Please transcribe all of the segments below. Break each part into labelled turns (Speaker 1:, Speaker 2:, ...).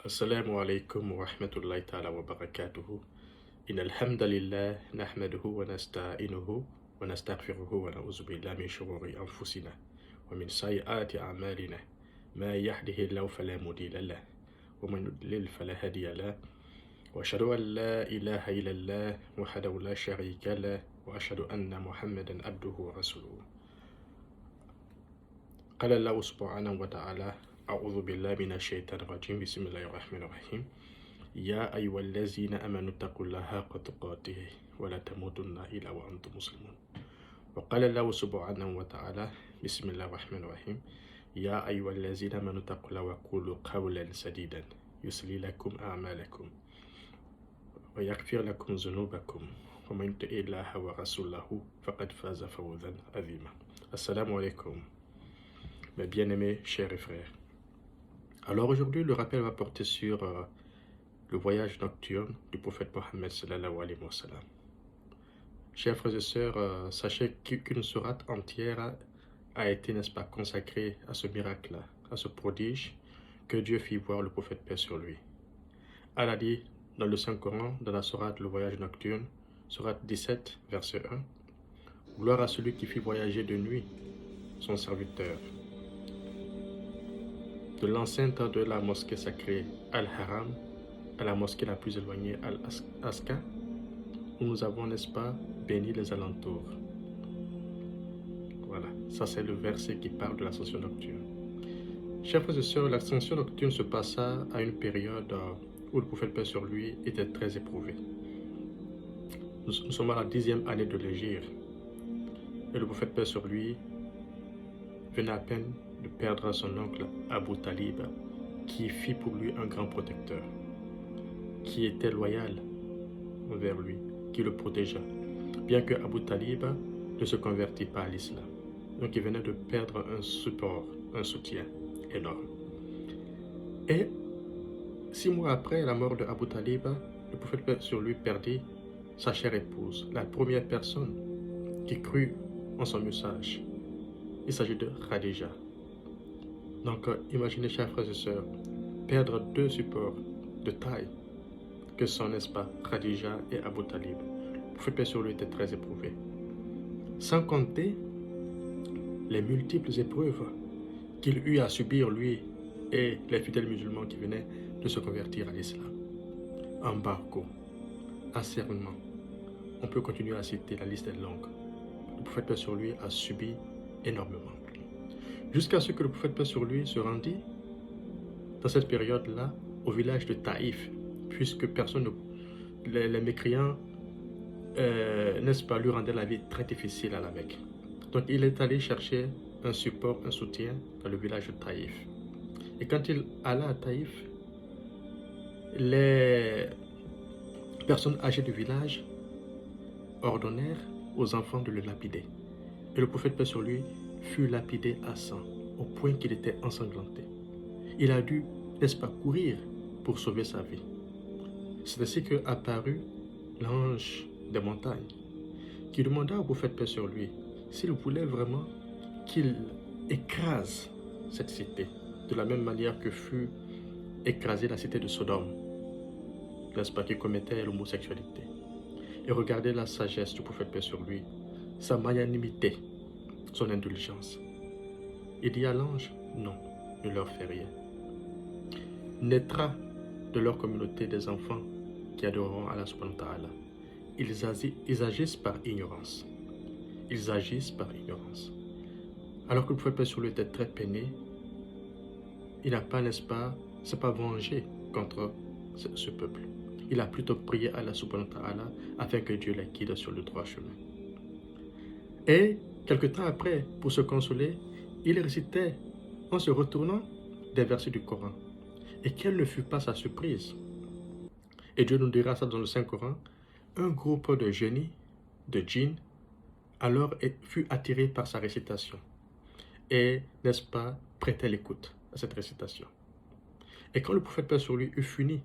Speaker 1: السلام عليكم ورحمة الله تعالى وبركاته. إن الحمد لله نحمده ونستعينه ونستغفره ونعوذ بالله من شرور أنفسنا ومن سيئات أعمالنا. ما يهده الله فلا مضل له ومن يضلل فلا هادي له. وأشهد أن لا إله إلا الله وحده لا شريك له وأشهد أن محمدا عبده ورسوله. قال الله سبحانه وتعالى: أعوذ بالله من الشيطان الرجيم. بسم الله الرحمن الرحيم. يا أيها الذين آمنوا اتقوا الله حق تقاته ولا تموتن إلا وأنتم مسلمون. وقال الله سبحانه وتعالى: بسم الله الرحمن الرحيم. يا أيها الذين آمنوا اتقوا الله وقولوا قولا سديدا يصلح لكم أعمالكم ويغفر لكم ذنوبكم ومن يطع الله ورسوله فقد فاز فوزا عظيما. Assalamu alaikum, mes bien-aimés chers et frères. Alors aujourd'hui, le rappel va porter sur le voyage nocturne du prophète Mohammed sallallahu alayhi wa sallam. Chers frères et sœurs, sachez qu'une sourate entière a été, n'est-ce pas, consacrée à ce miracle-là, à ce prodige que Dieu fit voir le prophète paix sur lui. Allah dit dans le Saint-Coran, dans la sourate Le voyage nocturne, sourate 17, verset 1, « Gloire à celui qui fit voyager de nuit son serviteur, de l'enceinte de la mosquée sacrée Al-Haram à la mosquée la plus éloignée Al-Aqsa, où nous avons, n'est-ce pas, béni les alentours. » Voilà, ça c'est le verset qui parle de l'ascension nocturne. Chers frères et sœurs, l'ascension nocturne se passa à une période où le prophète paix sur lui était très éprouvé. Nous sommes à la 10e année de l'Hégire et le prophète paix sur lui venait à peine de perdre son oncle Abu Talib, qui fit pour lui un grand protecteur, qui était loyal envers lui, qui le protégea, bien que Abu Talib ne se convertit pas à l'islam. Donc il venait de perdre un support, un soutien énorme. Et 6 mois après la mort de Abu Talib, le prophète sur lui perdit sa chère épouse, la première personne qui crut en son message. Il s'agit de Khadija. Donc imaginez, chers frères et sœurs, perdre 2 supports de taille que sont, n'est-ce pas, Khadija et Abu Talib. Le prophète paix sur lui était très éprouvé. Sans compter les multiples épreuves qu'il eut à subir, lui et les fidèles musulmans qui venaient de se convertir à l'islam. Embargo, assernement. On peut continuer à citer, la liste est longue. Le prophète paix sur lui a subi énormément. Jusqu'à ce que le prophète paix sur lui se rendit dans cette période-là au village de Taïf, puisque personne, les mécréants, n'est-ce pas, lui rendaient la vie très difficile à la Mecque. Donc il est allé chercher un support, un soutien dans le village de Taïf. Et quand il alla à Taïf, les personnes âgées du village ordonnèrent aux enfants de le lapider. Et le prophète paix sur lui fut lapidé à sang, au point qu'il était ensanglanté. Il a dû, n'est-ce pas, courir pour sauver sa vie. C'est ainsi qu'apparut l'ange des montagnes, qui demanda au prophète paix sur lui s'il voulait vraiment qu'il écrase cette cité, de la même manière que fut écrasée la cité de Sodome, n'est-ce pas, qui commettait l'homosexualité. Et regardez la sagesse du prophète paix sur lui, sa magnanimité, son indulgence. Il dit à l'ange: non, ne leur fais rien. Naîtra de leur communauté des enfants qui adoreront Allah subhanahu wa ta'ala. Ils agissent par ignorance. Ils agissent par ignorance. Alors que le prophète paix sur lui était très peiné, il n'a pas, n'est-ce pas, s'est pas vengé contre ce peuple. Il a plutôt prié à Allah subhanahu wa ta'ala afin que Dieu les guide sur le droit chemin. Et quelque temps après, pour se consoler, il récitait en se retournant des versets du Coran. Et quelle ne fut pas sa surprise? Et Dieu nous dira ça dans le Saint-Coran: un groupe de génies, de djinns, alors fut attiré par sa récitation. Et, n'est-ce pas, prêtait l'écoute à cette récitation. Et quand le prophète paix sur lui eut fini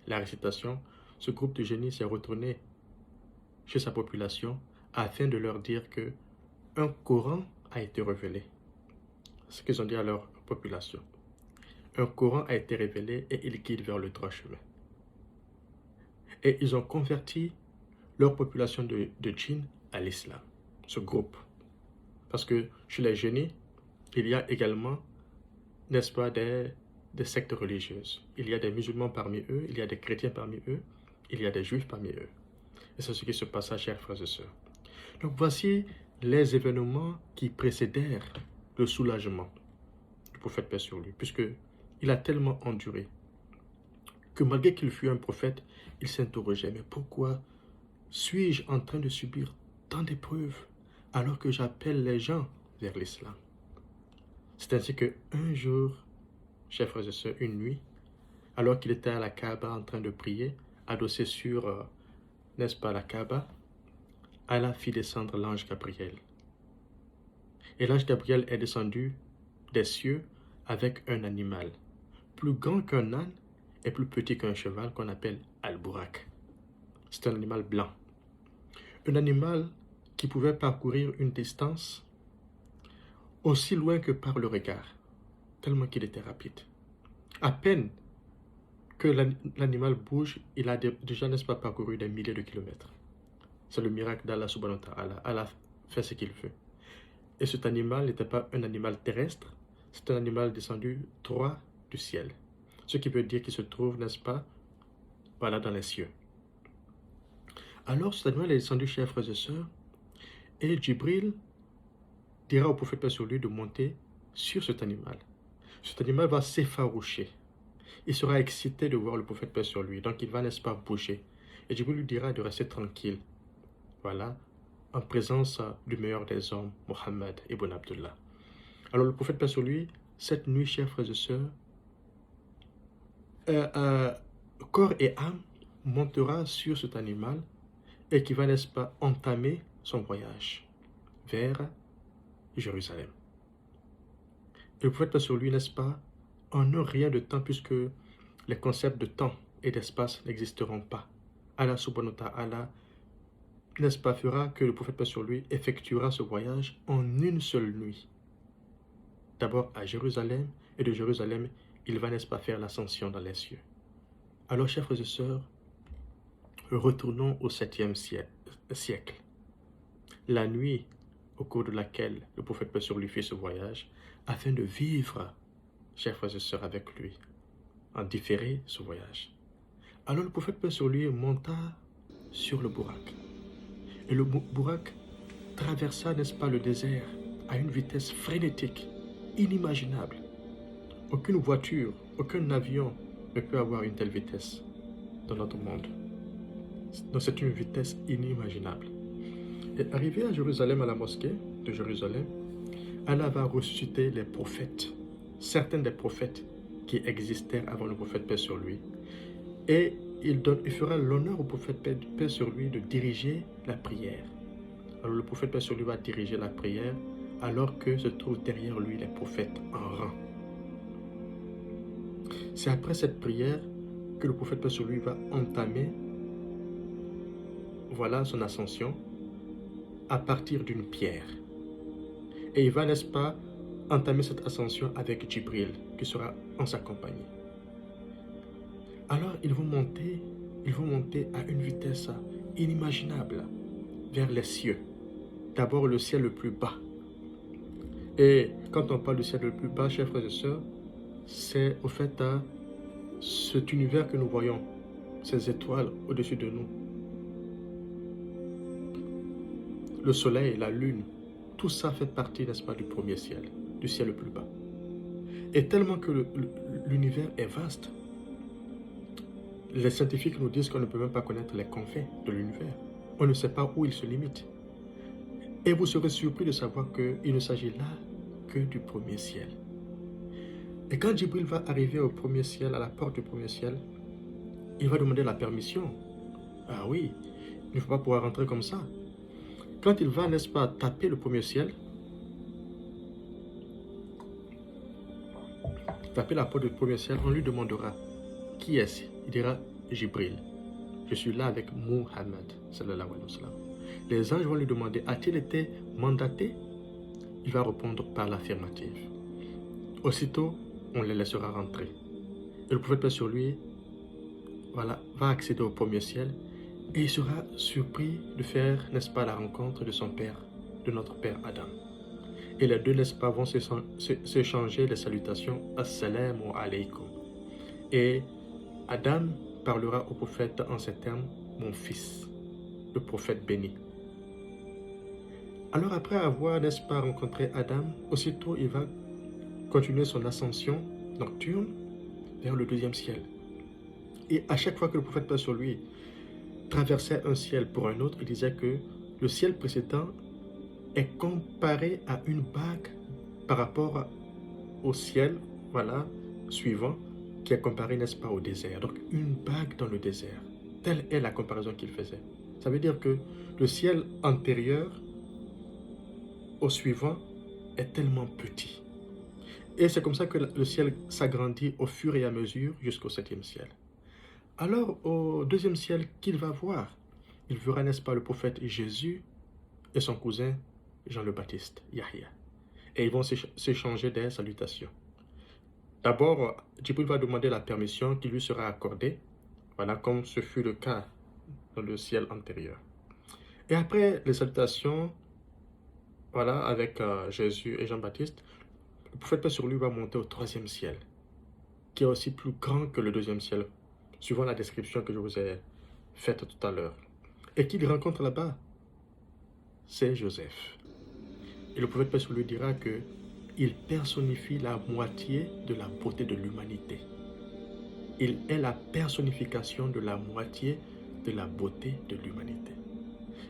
Speaker 1: la récitation, ce groupe de génies s'est retourné chez sa population afin de leur dire que un Coran a été révélé. Ce qu'ils ont dit à leur population. un Coran a été révélé et il guide vers le droit chemin. Et ils ont converti leur population de djinns à l'islam, ce groupe. Parce que chez les génies, il y a également, n'est-ce pas, des sectes religieuses. Il y a des musulmans parmi eux, il y a des chrétiens parmi eux, il y a des juifs parmi eux. Et c'est ce qui se passe, chers frères et sœurs. Donc voici les événements qui précédèrent le soulagement du prophète paix sur lui, puisqu'il a tellement enduré que malgré qu'il fût un prophète, il s'interrogeait, mais pourquoi suis-je en train de subir tant d'épreuves alors que j'appelle les gens vers l'islam? C'est ainsi qu'un jour, chers frères et sœurs, une nuit, alors qu'il était à la Kaaba en train de prier, adossé sur, n'est-ce pas, la Kaaba, Allah fit descendre l'ange Gabriel. Et l'ange Gabriel est descendu des cieux avec un animal, plus grand qu'un âne et plus petit qu'un cheval qu'on appelle Al-Burak. C'est un animal blanc. Un animal qui pouvait parcourir une distance aussi loin que par le regard, tellement qu'il était rapide. À peine que l'animal bouge, il a déjà, n'est-ce pas, parcouru des milliers de kilomètres. C'est le miracle d'Allah subhanahu wa ta'ala. Allah fait ce qu'il veut. Et cet animal n'était pas un animal terrestre, c'est un animal descendu droit du ciel. Ce qui veut dire qu'il se trouve, n'est-ce pas, voilà, dans les cieux. Alors cet animal est descendu, chers frères et sœurs, et Djibril dira au prophète paix sur lui de monter sur cet animal. Cet animal va s'effaroucher. Il sera excité de voir le prophète paix sur lui, donc il va, n'est-ce pas, bouger. Et Djibril lui dira de rester tranquille. Voilà, en présence du meilleur des hommes, Mohammed ibn Abdullah. Alors le prophète paix sur lui, cette nuit, chers frères et sœurs, corps et âme montera sur cet animal et qui va, n'est-ce pas, entamer son voyage vers Jérusalem. Et le prophète paix sur lui, n'est-ce pas, en un rien de temps, puisque les concepts de temps et d'espace n'existeront pas. Allah subhanahu wa ta'ala, n'est-ce pas, fera que le prophète paix sur lui effectuera ce voyage en une seule nuit. D'abord à Jérusalem, et de Jérusalem, il va, n'est-ce pas, faire l'ascension dans les cieux. Alors, chers frères et sœurs, retournons au 7e siècle. La nuit au cours de laquelle le prophète paix sur lui fit ce voyage, afin de vivre, chers frères et sœurs, avec lui, en différé ce voyage. Alors le prophète paix sur lui monta sur le Burak. Et le Burak traversa, n'est-ce pas, le désert à une vitesse frénétique, inimaginable. Aucune voiture, aucun avion ne peut avoir une telle vitesse dans notre monde. Donc c'est une vitesse inimaginable. Et arrivé à Jérusalem, à la mosquée de Jérusalem, Allah va ressusciter les prophètes, certains des prophètes qui existèrent avant le prophète paix sur lui. Et il fera l'honneur au prophète paix sur lui de diriger la prière. Alors le prophète paix sur lui va diriger la prière alors que se trouvent derrière lui les prophètes en rang. C'est après cette prière que le prophète paix sur lui va entamer, voilà, son ascension à partir d'une pierre. Et il va, n'est-ce pas, entamer cette ascension avec Djibril qui sera en sa compagnie. Alors ils vont monter à une vitesse inimaginable vers les cieux. D'abord le ciel le plus bas. Et quand on parle du ciel le plus bas, chers frères et sœurs, c'est au fait cet univers que nous voyons, ces étoiles au-dessus de nous. Le soleil, la lune, tout ça fait partie, n'est-ce pas, du premier ciel, du ciel le plus bas. Et tellement que l'univers est vaste, les scientifiques nous disent qu'on ne peut même pas connaître les confins de l'univers. On ne sait pas où il se limite. Et vous serez surpris de savoir qu'il ne s'agit là que du premier ciel. Et quand Djibril va arriver au premier ciel, à la porte du premier ciel, il va demander la permission. Ah oui, il ne faut pas pouvoir rentrer comme ça. Quand il va, n'est-ce pas, taper le premier ciel, taper la porte du premier ciel, on lui demandera qui est-ce? Il dira Djibril. Je suis là avec Muhammad, sallallahu alayhi wa sallam. Les anges vont lui demander a-t-il été mandaté? Il va répondre par l'affirmative. Aussitôt, on les laissera rentrer. Et le prophète paix sur lui, voilà, va accéder au premier ciel et il sera surpris de faire, n'est-ce pas, la rencontre de son père, de notre père Adam. Et les deux, n'est-ce pas, vont s'échanger les salutations Assalamu alaykum. Et Adam parlera au prophète en ces termes, mon fils, le prophète béni. Alors après avoir, n'est-ce pas, rencontré Adam, aussitôt il va continuer son ascension nocturne vers le deuxième ciel. Et à chaque fois que le prophète passe sur lui traversait un ciel pour un autre, il disait que le ciel précédent est comparé à une bague par rapport au ciel, voilà, suivant, qui est comparé, n'est-ce pas, au désert. Donc une bague dans le désert. Telle est la comparaison qu'il faisait. Ça veut dire que le ciel antérieur au suivant est tellement petit. Et c'est comme ça que le ciel s'agrandit au fur et à mesure jusqu'au septième ciel. Alors, au deuxième ciel, qu'il va voir? Il verra, n'est-ce pas, le prophète Jésus et son cousin Jean le Baptiste, Yahya. Et ils vont s'échanger des salutations. D'abord, Djibril va demander la permission qui lui sera accordée, voilà, comme ce fut le cas dans le ciel antérieur. Et après les salutations, voilà, avec Jésus et Jean-Baptiste, le prophète paix sur lui va monter au troisième ciel, qui est aussi plus grand que le deuxième ciel, suivant la description que je vous ai faite tout à l'heure. Et qui il rencontre là-bas? C'est Joseph. Et le prophète paix sur lui dira que il personnifie la moitié de la beauté de l'humanité. Il est la personnification de la moitié de la beauté de l'humanité.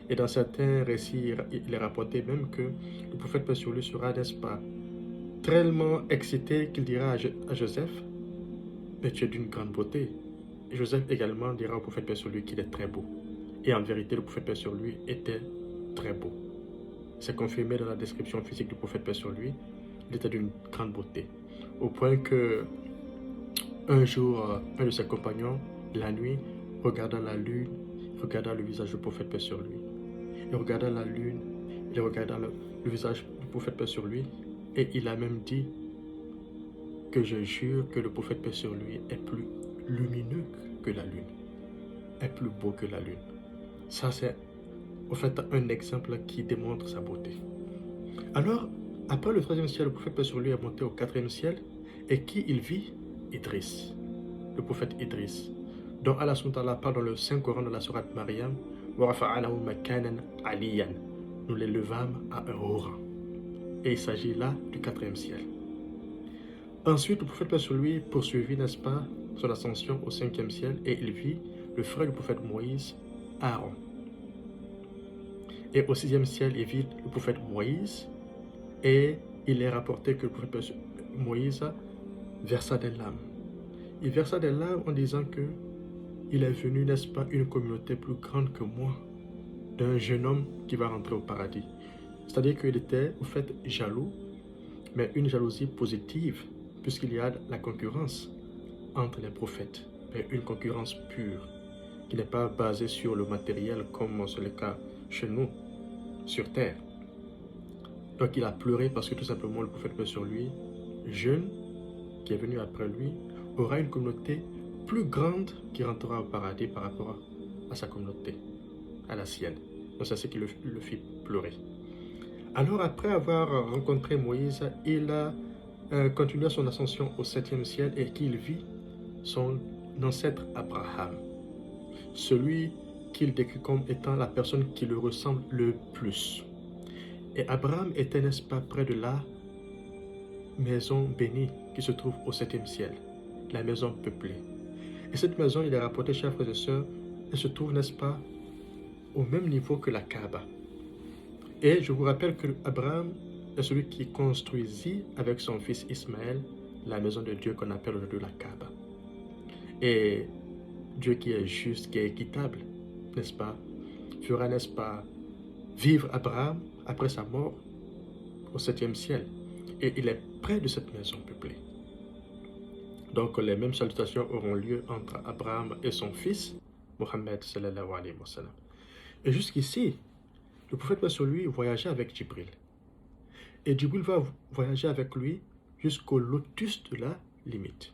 Speaker 1: Et dans certains récits, il est rapporté même que le prophète paix sur lui sera, n'est-ce pas, tellement excité qu'il dira à Joseph, mais tu es d'une grande beauté. Et Joseph également dira au prophète paix sur lui qu'il est très beau. Et en vérité, le prophète paix sur lui était très beau. C'est confirmé dans la description physique du prophète paix sur lui. Il était d'une grande beauté. Au point que un jour, un de ses compagnons, la nuit, regarda la lune, regarda le visage du prophète paix sur lui. Il regarda la lune, il regarda le visage du prophète paix sur lui. Et il a même dit que je jure que le prophète paix sur lui est plus lumineux que la lune, est plus beau que la lune. Ça, c'est en fait un exemple qui démontre sa beauté. Alors, après le troisième ciel, le prophète paix sur lui est monté au quatrième ciel. Et qui il vit? Idriss, le prophète Idriss, dont Allah subhanahu parle dans le Saint-Coran de la sourate Maryam, nous l'élevâmes à un haut rang. Et il s'agit là du quatrième ciel. Ensuite, le prophète paix sur lui poursuivit, n'est-ce pas, son ascension au cinquième ciel et il vit le frère du prophète Moïse, Aaron. Et au sixième ciel, il vit le prophète Moïse et il est rapporté que le prophète Moïse versa des larmes. Il versa des larmes en disant que il est venu, n'est-ce pas, une communauté plus grande que moi, d'un jeune homme qui va rentrer au paradis. C'est-à-dire qu'il était, au fait, jaloux, mais une jalousie positive, puisqu'il y a la concurrence entre les prophètes, mais une concurrence pure, qui n'est pas basée sur le matériel comme c'est le cas chez nous, sur terre. Donc il a pleuré parce que tout simplement le prophète paix sur lui, jeune, qui est venu après lui, aura une communauté plus grande qui rentrera au paradis par rapport à sa communauté, à la sienne. Donc c'est ce qui le fit pleurer. Alors après avoir rencontré Moïse, il a continué son ascension au septième ciel et qu'il vit son ancêtre Abraham, celui qu'il décrit comme étant la personne qui le ressemble le plus. Et Abraham était, n'est-ce pas, près de la maison bénie qui se trouve au septième ciel, la maison peuplée. Et cette maison, il est rapporté, chers frères et sœurs, elle se trouve, n'est-ce pas, au même niveau que la Kaaba. Et je vous rappelle que Abraham est celui qui construisit avec son fils Ismaël la maison de Dieu qu'on appelle aujourd'hui la Kaaba. Et Dieu qui est juste, qui est équitable, n'est-ce pas, fera, n'est-ce pas, vivre Abraham après sa mort au septième ciel. Et il est près de cette maison peuplée. Donc les mêmes salutations auront lieu entre Abraham et son fils, Mohammed sallallahu alayhi wa sallam. Et jusqu'ici, le prophète va sur lui voyager avec Djibril. Et Djibril va voyager avec lui jusqu'au lotus de la limite.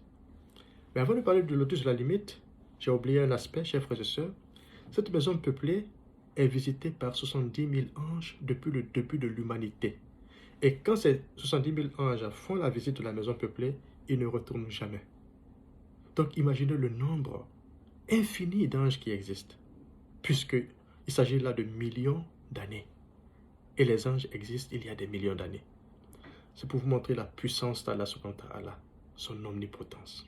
Speaker 1: Mais avant de parler du lotus de la limite, j'ai oublié un aspect, chers frères et sœurs. Cette maison peuplée est visitée par 70 000 anges depuis le début de l'humanité. Et quand ces 70 000 anges font la visite de la maison peuplée, ils ne retournent jamais. Donc imaginez le nombre infini d'anges qui existent, puisqu'il s'agit là de millions d'années. Et les anges existent il y a des millions d'années. C'est pour vous montrer la puissance d'Allah subhanahu wa ta'ala, son omnipotence.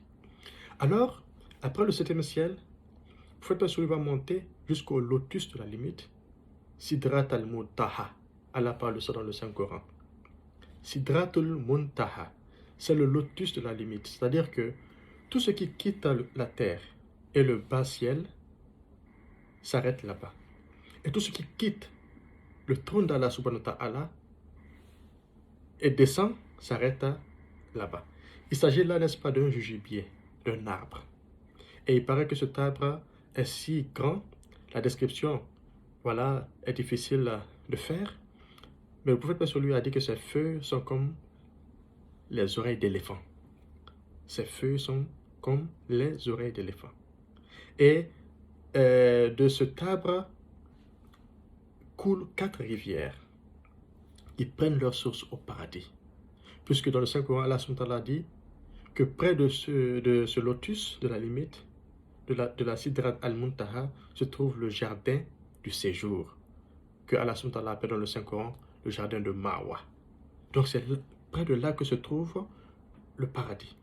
Speaker 1: Alors, après le septième ciel, le prophète Paix va monter jusqu'au lotus de la limite, Sidrat al-Muntaha. Allah parle de ça dans le Saint-Coran. Sidratul Muntaha, c'est le lotus de la limite. C'est-à-dire que tout ce qui quitte la terre et le bas ciel s'arrête là-bas. Et tout ce qui quitte le trône d'Allah subhanahu wa ta'ala et descend s'arrête là-bas. Il s'agit là, n'est-ce pas, d'un jugibier, d'un arbre. Et il paraît que cet arbre est si grand, la description, voilà, est difficile de faire. Mais le prophète sur lui a dit que ses feuilles sont comme les oreilles d'éléphant. Ses feuilles sont comme les oreilles d'éléphant. Et de cet arbre coulent 4 rivières qui prennent leur source au paradis. Puisque dans le Saint-Coran, Allah subhanahu wa ta'ala dit que près de ce lotus de la limite, de la Sidrat al-Muntaha, se trouve le jardin du séjour, que Allah subhanahu wa ta'ala appelle dans le Saint-Coran le jardin de Mawa. Donc c'est près de là que se trouve le paradis.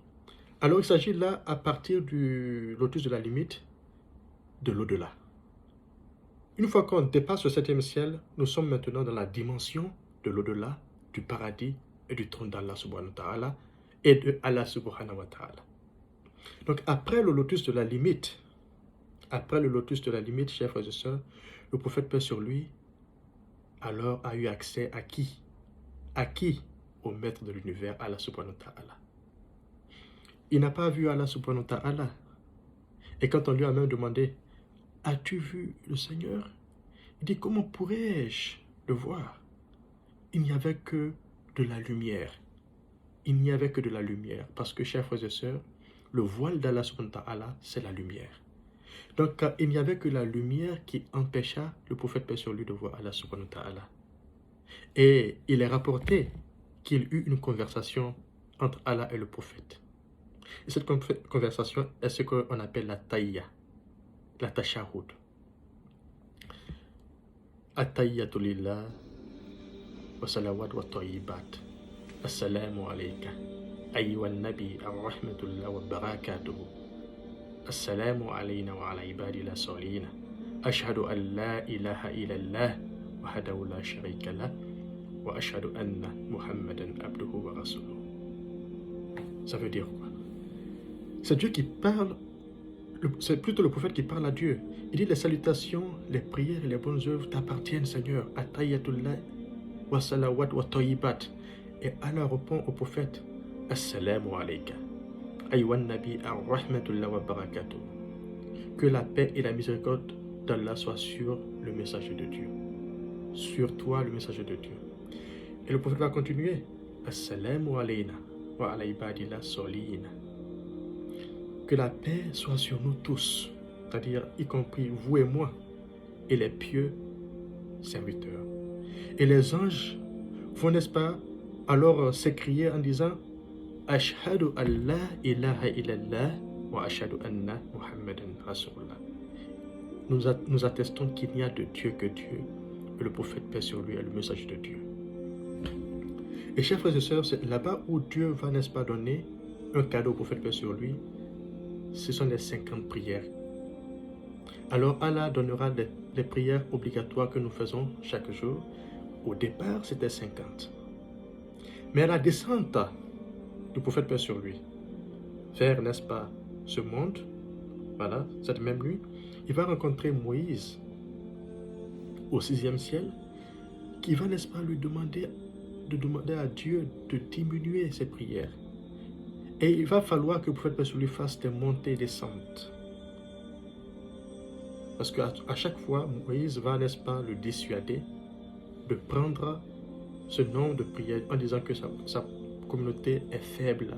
Speaker 1: Alors il s'agit là, à partir du lotus de la limite, de l'au-delà. Une fois qu'on dépasse le septième ciel, nous sommes maintenant dans la dimension de l'au-delà, du paradis et du trône d'Allah subhanahu wa ta'ala et de Allah subhanahu wa ta'ala. Donc après le lotus de la limite, chers frères et sœurs, le prophète paix sur lui, alors a eu accès à qui? À qui? Au maître de l'univers, Allah subhanahu wa ta'ala. Il n'a pas vu Allah subhanahu wa ta'ala. Et quand on lui a même demandé, as-tu vu le Seigneur? Il dit, comment pourrais-je le voir? Il n'y avait que de la lumière. Il n'y avait que de la lumière. Parce que, chers frères et sœurs, le voile d'Allah subhanahu wa ta'ala, c'est la lumière. Donc, il n'y avait que la lumière qui empêcha le prophète paix sur lui de voir Allah subhanahu wa ta'ala. Et il est rapporté qu'il eut une conversation entre Allah et le prophète. Et cette conversation est ce qu'on appelle la taïya, la tashahhud. At-tahiyyatu lillah wa salawat wa tayyibat. Assalamu alayka ayyuhan nabi ar-rahmatullah wa barakatuhu. Assalamu alayna wa ala ibadillah salina. Ashhadu an la ilaha illallah wahdahu la sharika lah wa ashhadu anna Muhammadan abduhu wa rasuluhu. Ça veut dire quoi? C'est Dieu qui parle, c'est plutôt le prophète qui parle à Dieu. Il dit les salutations, les prières et les bonnes œuvres t'appartiennent, Seigneur. At-tahiyyatullah wa salawat wa tayyibat. Et Allah répond au prophète, Assalamu alayka ayyuhan nabi ar-rahmatullah wa barakatuh. Que la paix et la miséricorde d'Allah soient sur le messager de Dieu. Sur toi, le messager de Dieu. Et le prophète va continuer, Assalamu alayna wa ala ibadillah salina. Que la paix soit sur nous tous, c'est-à-dire y compris vous et moi, et les pieux serviteurs. Et les anges vont, n'est-ce pas, alors s'écrier en disant Ashhadu an la ilaha illallah wa ashhadu anna Muhammadan rasulullah. Nous attestons qu'il n'y a de Dieu que Dieu, et le prophète paix sur lui est le message de Dieu. Et chers frères et sœurs, c'est là-bas où Dieu va, n'est-ce pas, donner un cadeau au prophète paix sur lui. Ce sont les 50 prières. Alors Allah donnera les prières obligatoires que nous faisons chaque jour. Au départ, c'était 50. Mais à la descente du prophète paix sur lui, vers, n'est-ce pas, ce monde, voilà, cette même nuit, il va rencontrer Moïse au 6e ciel, qui va, n'est-ce pas, lui demander à Dieu de diminuer ses prières. Et il va falloir que le prophète paix sur lui fasse des montées et descentes. Parce qu'à chaque fois, Moïse va, n'est-ce pas, le dissuader de prendre ce nombre de prières en disant que sa communauté est faible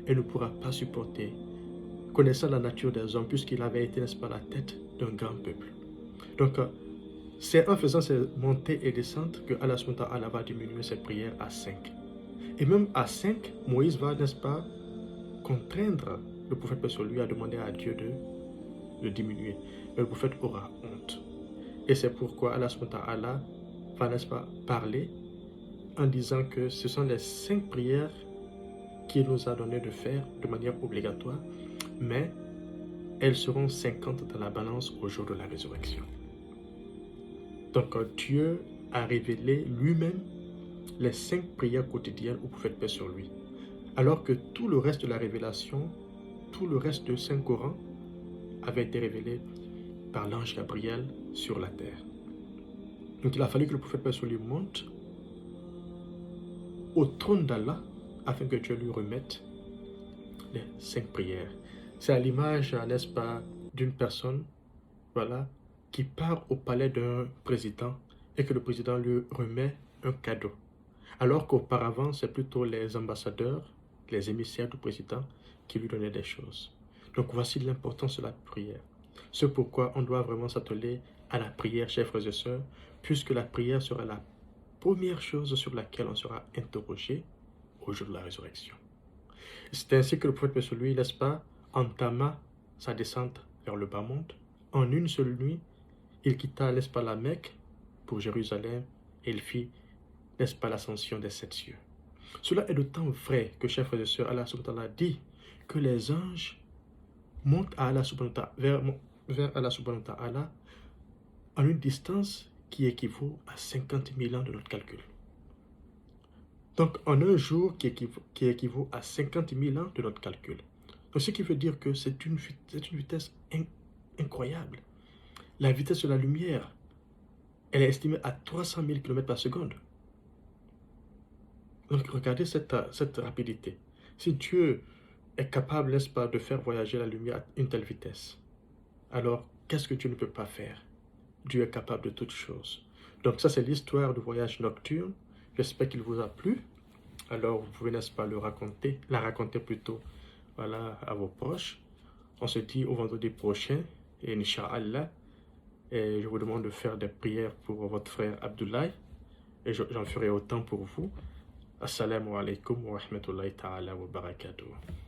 Speaker 1: et ne pourra pas supporter connaissant la nature des hommes, puisqu'il avait été, n'est-ce pas, la tête d'un grand peuple. Donc, c'est en faisant ces montées et descentes que Allah subhanahu wa ta'ala va diminuer ses prières à 5. Et même à 5, Moïse va, n'est-ce pas, contraindre le prophète paix sur lui à demander à Dieu de diminuer. Mais le prophète aura honte. Et c'est pourquoi Allah subhanahu wa ta'ala va, n'est-ce pas, parler en disant que ce sont les 5 prières qu'il nous a donné de faire de manière obligatoire, mais elles seront 50 dans la balance au jour de la résurrection. Donc Dieu a révélé lui-même les 5 prières quotidiennes au prophète paix sur lui. Alors que tout le reste de la révélation, tout le reste du Saint-Coran avait été révélé par l'ange Gabriel sur la terre. Donc il a fallu que le prophète paix sur lui monte au trône d'Allah afin que Dieu lui remette les 5 prières. C'est à l'image, n'est-ce pas, d'une personne, voilà, qui part au palais d'un président et que le président lui remet un cadeau. Alors qu'auparavant, c'est plutôt les ambassadeurs, les émissaires du président qui lui donnaient des choses. Donc voici l'importance de la prière. C'est pourquoi on doit vraiment s'atteler à la prière, chers frères et sœurs, puisque la prière sera la première chose sur laquelle on sera interrogé au jour de la résurrection. C'est ainsi que le prophète, sur lui, n'est-ce pas, entama sa descente vers le bas monde. En une seule nuit, il quitta, n'est-ce pas, la Mecque pour Jérusalem et il fit, n'est-ce pas, l'ascension des 7 cieux. Cela est d'autant vrai que, chers frères et sœurs, Allah subhanahu wa ta'ala dit que les anges montent à Allah subhanahu wa ta'ala, vers Allah subhanahu wa ta'ala en une distance qui équivaut à 50 000 ans de notre calcul. Donc, en un jour qui équivaut à 50 000 ans de notre calcul. Donc, ce qui veut dire que c'est une vitesse incroyable. La vitesse de la lumière, elle est estimée à 300 000 km par seconde. Donc, regardez cette rapidité. Si Dieu est capable, n'est-ce pas, de faire voyager la lumière à une telle vitesse, alors qu'est-ce que Dieu ne peut pas faire? Dieu est capable de toutes choses. Donc, ça, c'est l'histoire du voyage nocturne. J'espère qu'il vous a plu. Alors, vous pouvez, n'est-ce pas, la raconter plutôt, voilà, à vos proches. On se dit au vendredi prochain, et Inch'Allah, et je vous demande de faire des prières pour votre frère Abdoulaye, et j'en ferai autant pour vous. Assalamu alaikum wa rahmatullahi ta'ala wa barakatuh.